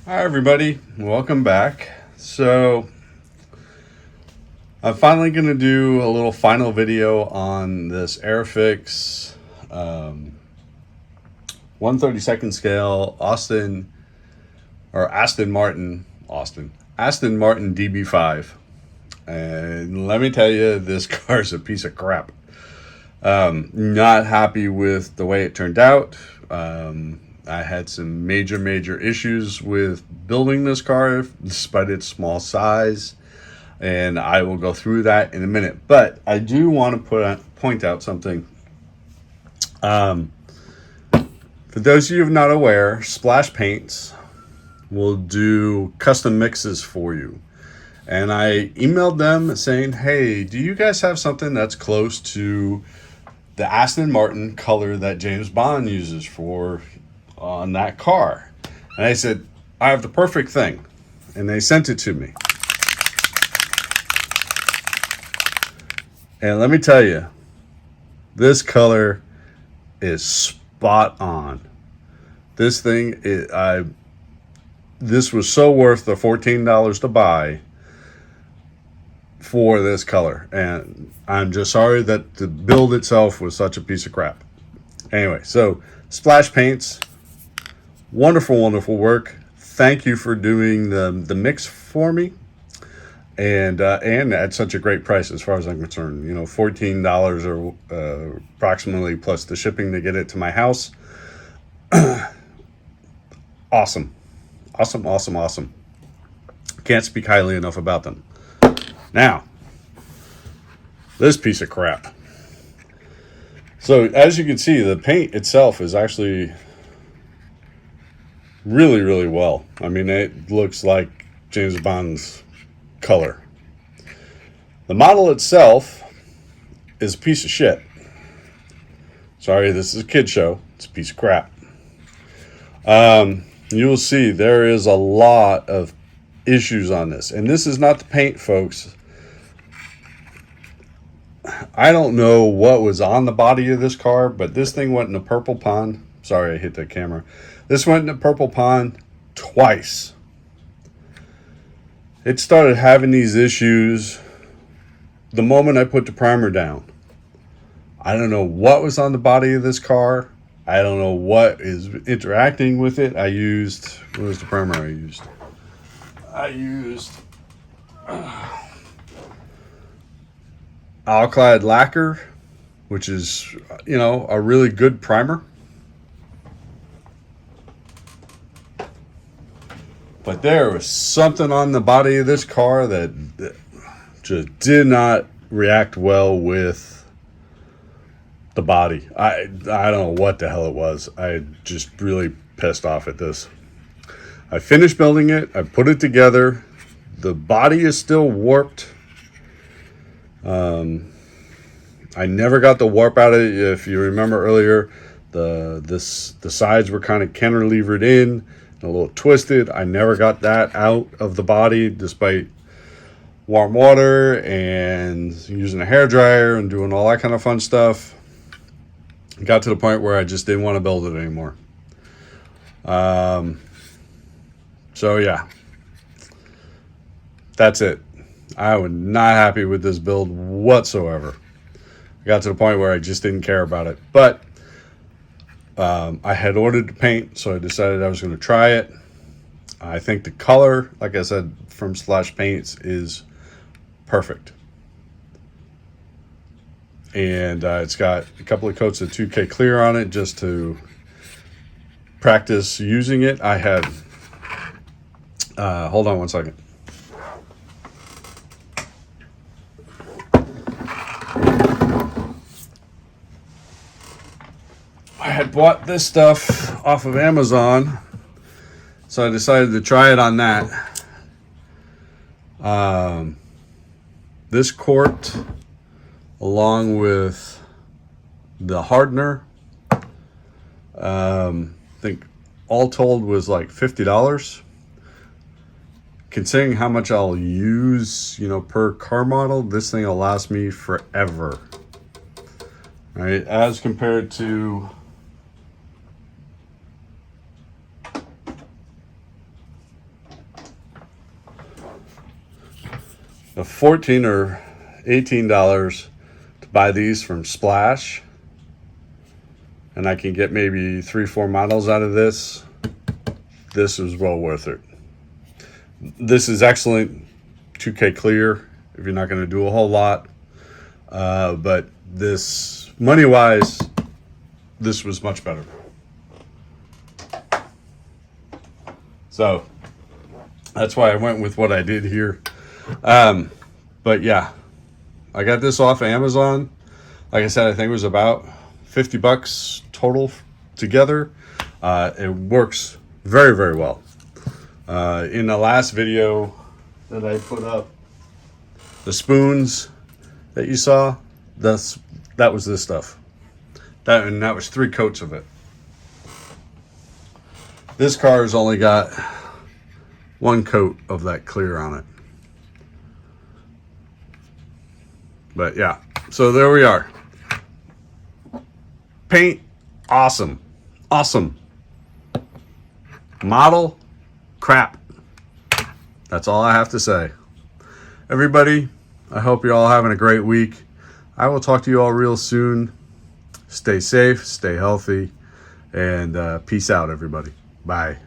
Hi everybody, welcome back. So I'm finally going to do a little final video on this Airfix 1/32 scale Aston Martin DB5. And let me tell you, this car is a piece of crap. Not happy with the way it turned out. I had some major issues with building this car despite its small size, and I will go through that in a minute. But I do want to point out something. For those of you who are not aware, Splash Paints will do custom mixes for you. And I emailed them saying, hey, do you guys have something that's close to the Aston Martin color that James Bond uses on that car? And I said, I have the perfect thing. And they sent it to me. And let me tell you, this color is spot on. This was so worth the $14 to buy for this color. And I'm just sorry that the build itself was such a piece of crap. Anyway, so Splash Paints, wonderful work. Thank you for doing the mix for me, and at such a great price as far as I'm concerned. You know, $14 or approximately plus the shipping to get it to my house. Awesome. Can't speak highly enough about them. Now, this piece of crap. So as you can see, the paint itself is actually really well. I mean, it looks like James Bond's color. The model itself is a piece of shit. Sorry, this is a kid show. It's a piece of crap. You will see there is a lot of issues on this. And this is not the paint, folks. I don't know what was on the body of this car, but this thing went in a purple pond. Sorry, I hit the camera. This went in a purple pond twice. It started having these issues the moment I put the primer down. I don't know what was on the body of this car. I don't know what is interacting with it. What was the primer I used? I used Alclad lacquer, which is, you know, a really good primer. But there was something on the body of this car that just did not react well with the body. I don't know what the hell it was. I just really pissed off at this. I finished building it. I put it together. The body is still warped. I never got the warp out of it. If you remember earlier, the sides were kind of cantilevered in, a little twisted. I never got that out of the body despite warm water and using a hairdryer and doing all that kind of fun stuff. It got to the point where I just didn't want to build it anymore. So yeah, that's it. I was not happy with this build whatsoever. I got to the point where I just didn't care about it. But I had ordered the paint, so I decided I was going to try it. I think the color, like I said, from Splash Paints is perfect. And it's got a couple of coats of 2K clear on it just to practice using it. I had, hold on one second. I had bought this stuff off of Amazon, so I decided to try it on that. This quart, along with the hardener, I think all told was like $50. Considering how much I'll use, you know, per car model, this thing will last me forever. Right, as compared to $14 or $18 to buy these from Splash, and I can get maybe 3-4 models out of this. This is well worth it. This is excellent 2K clear if you're not going to do a whole lot, but this, money wise, this was much better. So that's why I went with what I did here. But yeah, I got this off Amazon. Like I said, I think it was about $50 total together. It works very, very well. In the last video that I put up, the spoons that you saw, that was this stuff. That was 3 coats of it. This car has only got 1 coat of that clear on it. But yeah, so there we are. Paint, awesome. Awesome. Model, crap. That's all I have to say. Everybody, I hope you're all having a great week. I will talk to you all real soon. Stay safe, stay healthy, and peace out, everybody. Bye.